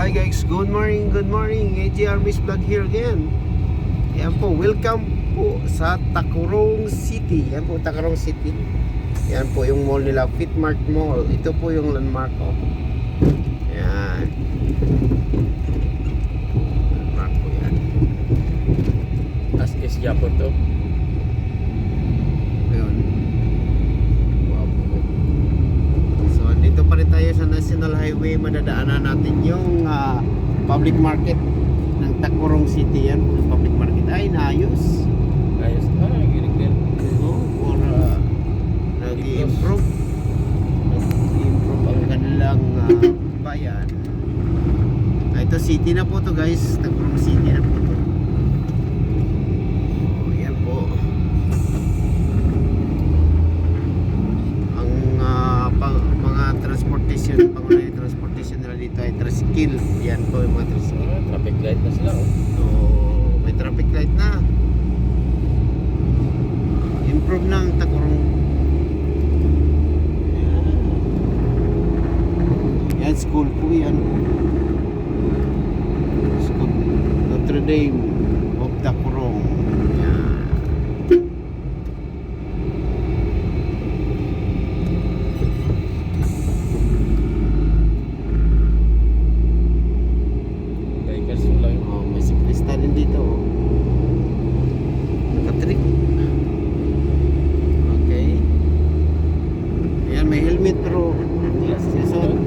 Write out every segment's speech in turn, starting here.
Hi guys, good morning, AJR Miss Vlog here again. Yan po, welcome po sa Tacurong City. Yan po, Tacurong City. Yan po yung mall nila, Fitmart Mall. Ito po yung landmark ko. Yan. Landmark po yan. As is Japan to. Ayun. Wow po. So, dito pa rin tayo sa National Highway. Madadaanan natin yung public market ng Tacurong City. Yan po yung public market. Ay, naayos. Ayos. Gilig-gilig. Or nag-i-improve ang kanilang bayan. Ito city na po to guys, Tacurong City na po to. Yan po ang mga transportation, pangunahing transportation nila dito ay tricycle. Yan po yung mga tricycle. Traffic light na sila. So may traffic light na. Improve ng Tacurong. Yan, school po yan. School Notre Dame of Tacurong. Yan. Bikers yung lang. Oh, may siklista din dito. Oh. Nakatrip. Okay. Ayan, may helmet pero hindi susunod.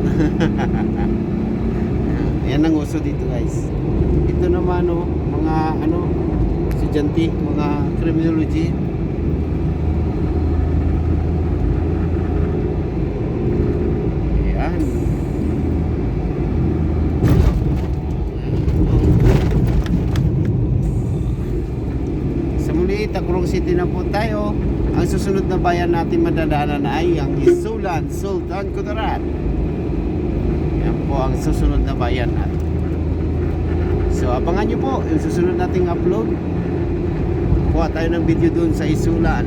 Ayan ang uso dito guys. Ito naman mga estudyante, mga criminology. Ayan. Sa muli, Tacurong City na po tayo. Ang susunod na bayan natin madadaanan ay ang Isulan, Sultan Kudarat. Yan po ang susunod na bayan natin. So abangan nyo po yung susunod nating upload. Kuha tayo ng video dun sa Isulan.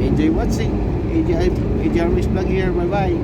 Enjoy watching. AJR Miss Vlog here. Bye bye.